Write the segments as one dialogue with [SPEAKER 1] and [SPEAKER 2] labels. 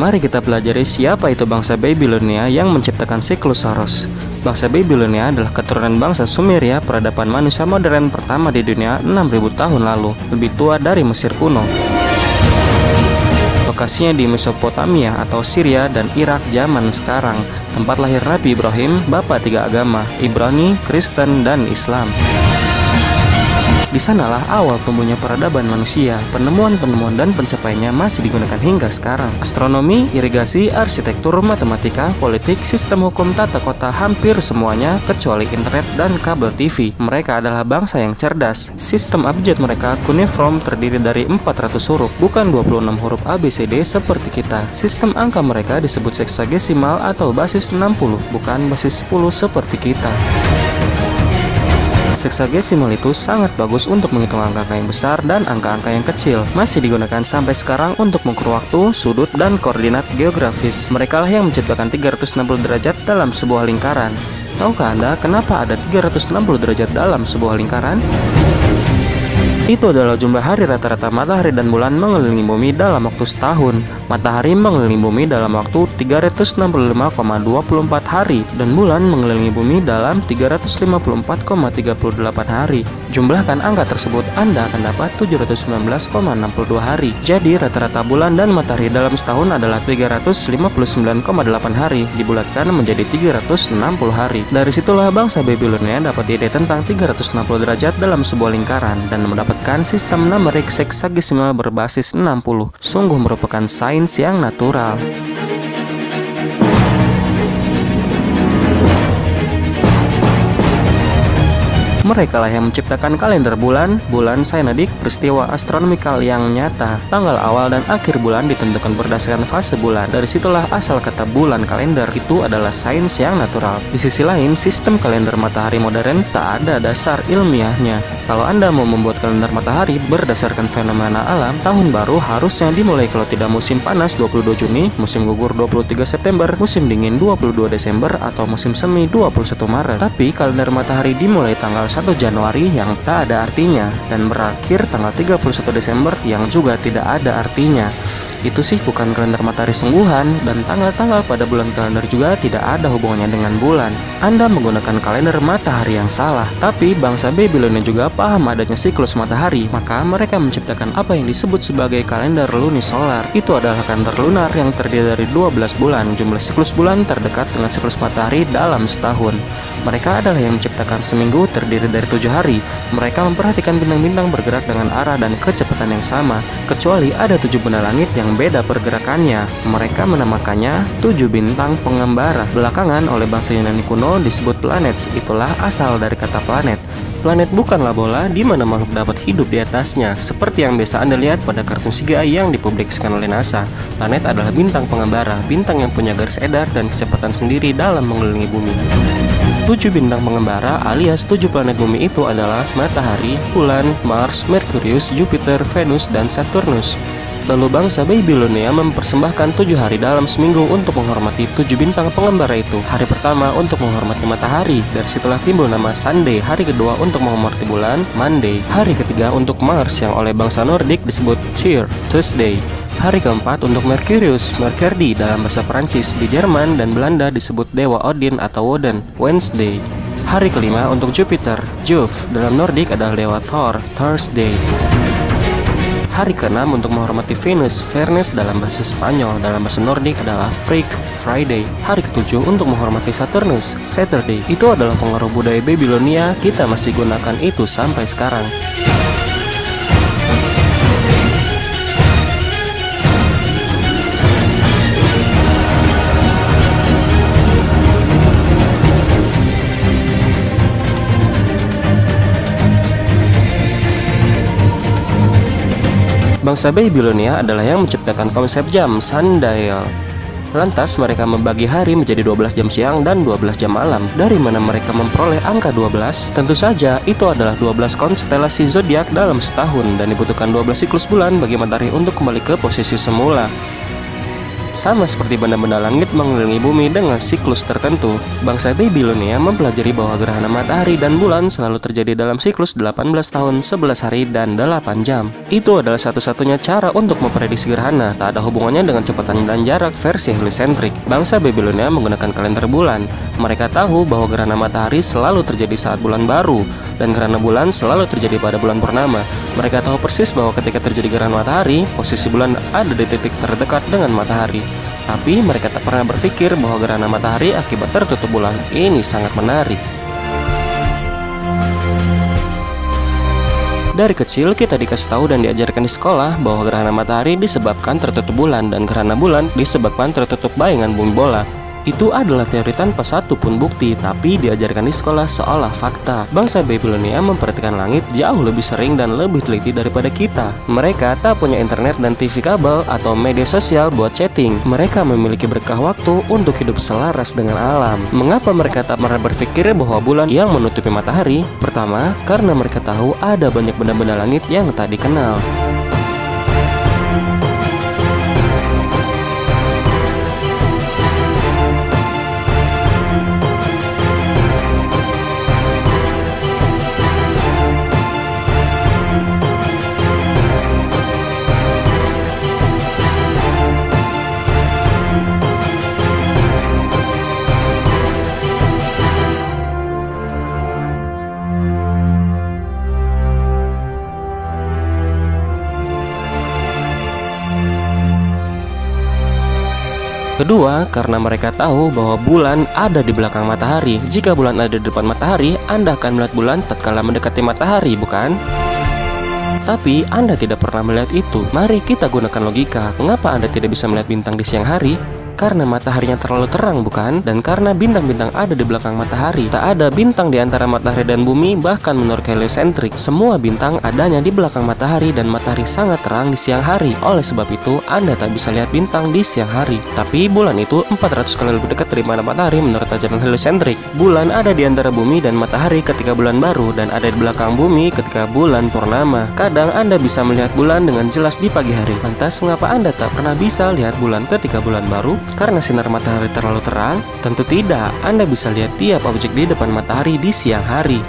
[SPEAKER 1] Mari kita pelajari siapa itu bangsa Babilonia yang menciptakan siklus Saros. Bangsa Babilonia adalah keturunan bangsa Sumeria, peradaban manusia modern pertama di dunia 6000 tahun lalu, lebih tua dari Mesir kuno. Lokasinya di Mesopotamia atau Syria dan Irak zaman sekarang, tempat lahir Nabi Ibrahim, bapa tiga agama, Ibrani, Kristen, dan Islam. Di sanalah awal tumbuhnya peradaban manusia. Penemuan-penemuan dan pencapaiannya masih digunakan hingga sekarang. Astronomi, irigasi, arsitektur, matematika, politik, sistem hukum, tata kota, hampir semuanya kecuali internet dan kabel TV. Mereka adalah bangsa yang cerdas. Sistem abjad mereka cuneiform terdiri dari 400 huruf, bukan 26 huruf ABCD seperti kita. Sistem angka mereka disebut seksagesimal atau basis 60, bukan basis 10 seperti kita. Seksagesimal itu sangat bagus untuk menghitung angka-angka yang besar dan angka-angka yang kecil. Masih digunakan sampai sekarang untuk mengukur waktu, sudut, dan koordinat geografis. Mereka lah yang menciptakan 360 derajat dalam sebuah lingkaran. Tahukah Anda kenapa ada 360 derajat dalam sebuah lingkaran? Itu adalah jumlah hari rata-rata matahari dan bulan mengelilingi bumi dalam waktu setahun. Matahari mengelilingi bumi dalam waktu 365,24 hari dan bulan mengelilingi bumi dalam 354,38 hari. Jumlahkan angka tersebut, Anda akan dapat 719,62 hari. Jadi rata-rata bulan dan matahari dalam setahun adalah 359,8 hari, dibulatkan menjadi 360 hari. Dari situlah bangsa Babilonia dapat ide tentang 360 derajat dalam sebuah lingkaran dan mendapat sistem numerik seksagesimal berbasis 60. Sungguh merupakan sains yang natural. Mereka lah yang menciptakan kalender bulan sainodik, peristiwa astronomikal yang nyata. Tanggal awal dan akhir bulan ditentukan berdasarkan fase bulan. Dari situlah asal kata bulan kalender, itu adalah sains yang natural. Di sisi lain, sistem kalender matahari modern tak ada dasar ilmiahnya. Kalau Anda mau membuat kalender matahari berdasarkan fenomena alam, tahun baru harusnya dimulai kalau tidak musim panas 22 Juni, musim gugur 23 September, musim dingin 22 Desember, atau musim semi 21 Maret. Tapi kalender matahari dimulai tanggal 1 Januari yang tak ada artinya dan berakhir tanggal 31 Desember yang juga tidak ada artinya. Itu sih bukan kalender matahari sungguhan, dan tanggal-tanggal pada bulan kalender juga tidak ada hubungannya dengan bulan. Anda menggunakan kalender matahari yang salah. Tapi bangsa Babilonia juga paham adanya siklus matahari, maka mereka menciptakan apa yang disebut sebagai kalender lunisolar. Itu adalah kalender lunar yang terdiri dari 12 bulan. Jumlah siklus bulan terdekat dengan siklus matahari dalam setahun. Mereka adalah yang menciptakan seminggu terdiri dari 7 hari. Mereka memperhatikan bintang-bintang bergerak dengan arah dan kecepatan yang sama, kecuali ada 7 benda langit yang beda pergerakannya. Mereka menamakannya 7 bintang pengembara. Belakangan oleh bangsa Yunani kuno disebut planets. Itulah asal dari kata planet. Planet bukanlah bola di mana makhluk dapat hidup di atasnya, seperti yang biasa Anda lihat pada kartun CGI yang dipublikasikan oleh NASA. Planet adalah bintang pengembara, bintang yang punya garis edar dan kecepatan sendiri dalam mengelilingi bumi. 7 bintang pengembara alias 7 planet bumi itu adalah Matahari, Bulan, Mars, Merkurius, Jupiter, Venus, dan Saturnus. Lalu bangsa Babilonia mempersembahkan 7 hari dalam seminggu untuk menghormati 7 bintang pengembara itu. Hari pertama untuk menghormati matahari, dari situlah timbul nama Sunday. Hari kedua untuk menghormati bulan, Monday. Hari ketiga untuk Mars yang oleh bangsa Nordik disebut Tyr, Tuesday. Hari keempat untuk Merkurius, Mercredi dalam bahasa Perancis. Di Jerman dan Belanda disebut dewa Odin atau Woden, Wednesday. Hari kelima untuk Jupiter, Jove. Dalam Nordik adalah dewa Thor, Thursday. Hari ke-6 untuk menghormati Venus, Vernes dalam bahasa Spanyol. Dalam bahasa Nordik adalah Frigg, Friday. Hari ke-7 untuk menghormati Saturnus, Saturday. Itu adalah pengaruh budaya Babilonia, kita masih gunakan itu sampai sekarang. Bangsa Babilonia adalah yang menciptakan konsep jam, sundial. Lantas mereka membagi hari menjadi 12 jam siang dan 12 jam malam. Dari mana mereka memperoleh angka 12? Tentu saja itu adalah 12 konstelasi zodiak dalam setahun dan dibutuhkan 12 siklus bulan bagi matahari untuk kembali ke posisi semula. Sama seperti benda-benda langit mengelilingi bumi dengan siklus tertentu, bangsa Babilonia mempelajari bahwa gerhana matahari dan bulan selalu terjadi dalam siklus 18 tahun, 11 hari, dan 8 jam. Itu adalah satu-satunya cara untuk memprediksi gerhana, tak ada hubungannya dengan kecepatan dan jarak versi heliosentrik. Bangsa Babilonia menggunakan kalender bulan. Mereka tahu bahwa gerhana matahari selalu terjadi saat bulan baru, dan gerhana bulan selalu terjadi pada bulan purnama. Mereka tahu persis bahwa ketika terjadi gerhana matahari, posisi bulan ada di titik terdekat dengan matahari. Tapi mereka tak pernah berpikir bahwa gerhana matahari akibat tertutup bulan. Ini sangat menarik. Dari kecil kita dikasih tahu dan diajarkan di sekolah bahwa gerhana matahari disebabkan tertutup bulan dan gerhana bulan disebabkan tertutup bayangan bumi bola. Itu adalah teori tanpa satu pun bukti, tapi diajarkan di sekolah seolah fakta. Bangsa Babilonia memperhatikan langit jauh lebih sering dan lebih teliti daripada kita. Mereka tak punya internet dan TV kabel atau media sosial buat chatting. Mereka memiliki berkah waktu untuk hidup selaras dengan alam. Mengapa mereka tak pernah berpikir bahwa bulan yang menutupi matahari? Pertama, karena mereka tahu ada banyak benda-benda langit yang tak dikenal. Kedua, karena mereka tahu bahwa bulan ada di belakang matahari. Jika bulan ada di depan matahari, Anda akan melihat bulan tatkala mendekati matahari, bukan? Tapi Anda tidak pernah melihat itu. Mari kita gunakan logika. Mengapa Anda tidak bisa melihat bintang di siang hari? Karena mataharinya terlalu terang, bukan? Dan karena bintang-bintang ada di belakang matahari. Tak ada bintang di antara matahari dan bumi, bahkan menurut heliosentrik, semua bintang adanya di belakang matahari dan matahari sangat terang di siang hari. Oleh sebab itu, Anda tak bisa lihat bintang di siang hari. Tapi bulan itu 400 kali lebih dekat daripada matahari menurut ajaran heliosentrik. Bulan ada di antara bumi dan matahari ketika bulan baru dan ada di belakang bumi ketika bulan purnama. Kadang Anda bisa melihat bulan dengan jelas di pagi hari. Lantas, mengapa Anda tak pernah bisa lihat bulan ketika bulan baru? Karena sinar matahari terlalu terang? Tentu tidak. Anda bisa lihat tiap objek di depan matahari di siang hari.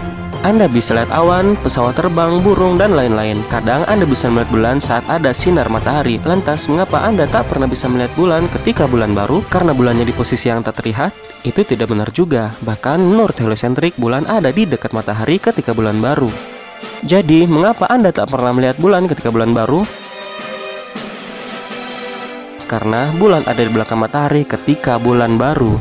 [SPEAKER 1] Anda bisa lihat awan, pesawat terbang, burung, dan lain-lain. Kadang Anda bisa melihat bulan saat ada sinar matahari. Lantas, mengapa Anda tak pernah bisa melihat bulan ketika bulan baru? Karena bulannya di posisi yang tak terlihat? Itu tidak benar juga. Bahkan menurut heliosentrik, bulan ada di dekat matahari ketika bulan baru. Jadi, mengapa Anda tak pernah melihat bulan ketika bulan baru? Karena bulan ada di belakang matahari ketika bulan baru.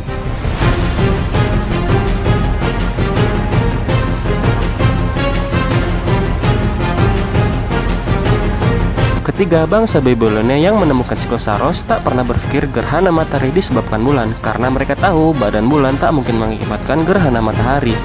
[SPEAKER 1] Ketiga, bangsa Babilonia yang menemukan siklus Saros tak pernah berpikir gerhana matahari disebabkan bulan, karena mereka tahu badan bulan tak mungkin mengakibatkan gerhana matahari.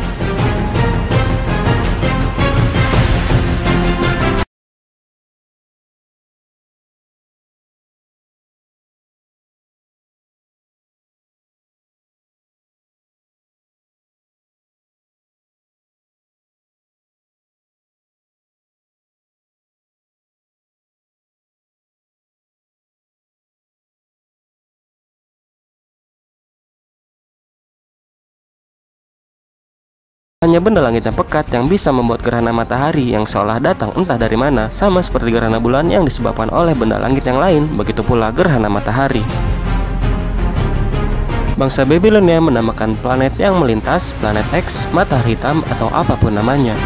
[SPEAKER 1] Hanya benda langit yang pekat yang bisa membuat gerhana matahari yang seolah datang entah dari mana, sama seperti gerhana bulan yang disebabkan oleh benda langit yang lain, begitu pula gerhana matahari. Bangsa Babilonia menamakan planet yang melintas planet X, matahari hitam, atau apapun namanya.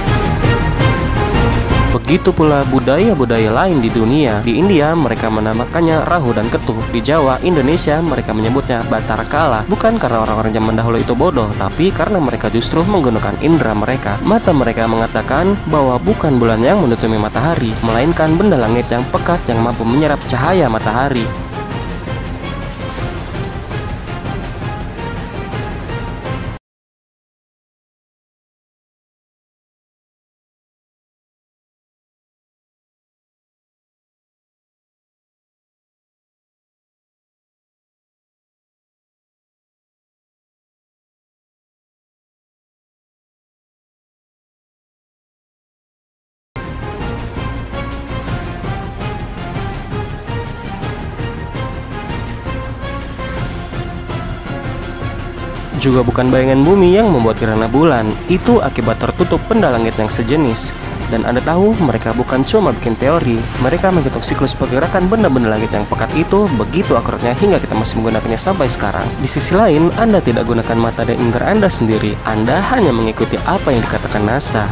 [SPEAKER 1] Begitu pula budaya-budaya lain di dunia. Di India mereka menamakannya Rahu dan Ketu. Di Jawa, Indonesia mereka menyebutnya Batara Kala. Bukan karena orang-orang zaman dahulu itu bodoh, tapi karena mereka justru menggunakan indera mereka. Mata mereka mengatakan bahwa bukan bulan yang menutupi matahari, melainkan benda langit yang pekat yang mampu menyerap cahaya matahari. Juga bukan bayangan bumi yang membuat gerhana bulan, itu akibat tertutup benda langit yang sejenis. Dan Anda tahu, mereka bukan cuma bikin teori, mereka menghitung siklus pergerakan benda-benda langit yang pekat itu begitu akuratnya hingga kita masih menggunakannya sampai sekarang. Di sisi lain, Anda tidak gunakan mata dan indera Anda sendiri, Anda hanya mengikuti apa yang dikatakan NASA.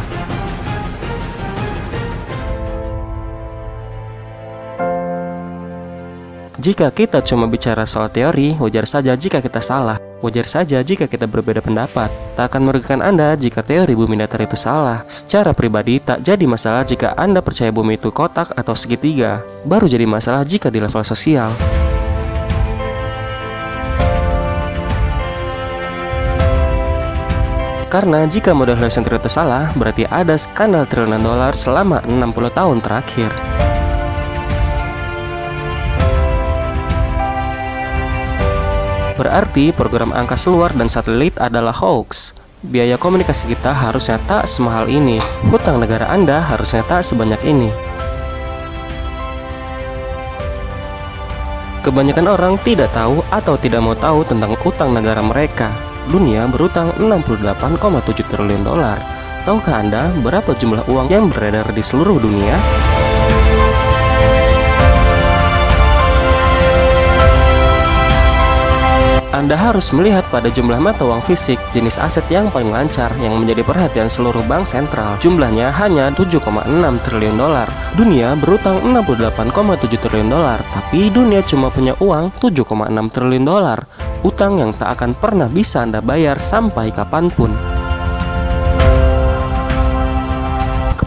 [SPEAKER 1] Jika kita cuma bicara soal teori, wajar saja jika kita salah. Wajar saja jika kita berbeda pendapat. Tak akan merugikan Anda jika teori bumi datar itu salah. Secara pribadi, tak jadi masalah jika Anda percaya bumi itu kotak atau segitiga. Baru jadi masalah jika di level sosial. Karena jika model Heliocentric itu salah, berarti ada skandal triliunan dolar selama 60 tahun terakhir. Berarti program angkasa luar dan satelit adalah hoax. Biaya komunikasi kita harusnya tak semahal ini. Hutang negara Anda harusnya tak sebanyak ini. Kebanyakan orang tidak tahu atau tidak mau tahu tentang utang negara mereka. Dunia berutang 68,7 triliun dolar. Tahukah Anda berapa jumlah uang yang beredar di seluruh dunia? Anda harus melihat pada jumlah mata uang fisik, jenis aset yang paling lancar yang menjadi perhatian seluruh bank sentral. Jumlahnya hanya 7,6 triliun dolar. Dunia berutang 68,7 triliun dolar, tapi dunia cuma punya uang 7,6 triliun dolar. Utang yang tak akan pernah bisa Anda bayar sampai kapanpun.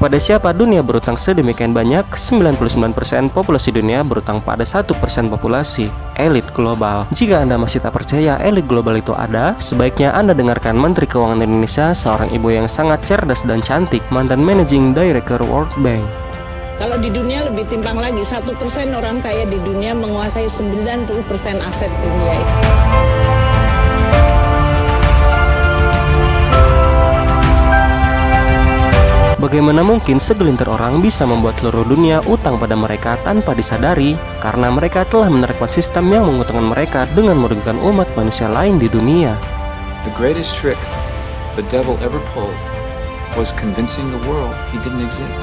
[SPEAKER 1] Kepada siapa dunia berutang sedemikian banyak? 99% populasi dunia berutang pada 1% populasi, elit global. Jika Anda masih tak percaya elit global itu ada, sebaiknya Anda dengarkan Menteri Keuangan Indonesia, seorang ibu yang sangat cerdas dan cantik, mantan Managing Director World Bank.
[SPEAKER 2] Kalau di dunia lebih timpang lagi, 1% orang kaya di dunia menguasai 90% aset dunia itu.
[SPEAKER 1] Bagaimana mungkin segelintir orang bisa membuat seluruh dunia utang pada mereka tanpa disadari, karena mereka telah menerapkan sistem yang menguntungkan mereka dengan merugikan umat manusia lain di dunia.
[SPEAKER 3] The greatest trick the devil ever pulled was convincing the world he didn't exist.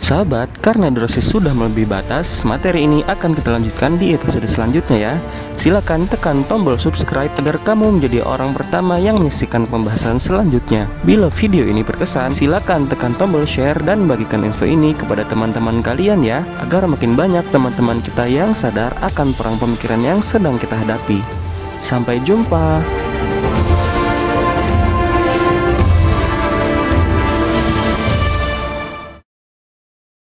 [SPEAKER 1] Sahabat, karena durasi sudah melebihi batas, materi ini akan kita lanjutkan di episode selanjutnya ya. Silakan tekan tombol subscribe agar kamu menjadi orang pertama yang menyaksikan pembahasan selanjutnya. Bila video ini berkesan, silakan tekan tombol share dan bagikan info ini kepada teman-teman kalian ya, agar makin banyak teman-teman kita yang sadar akan perang pemikiran yang sedang kita hadapi. Sampai jumpa.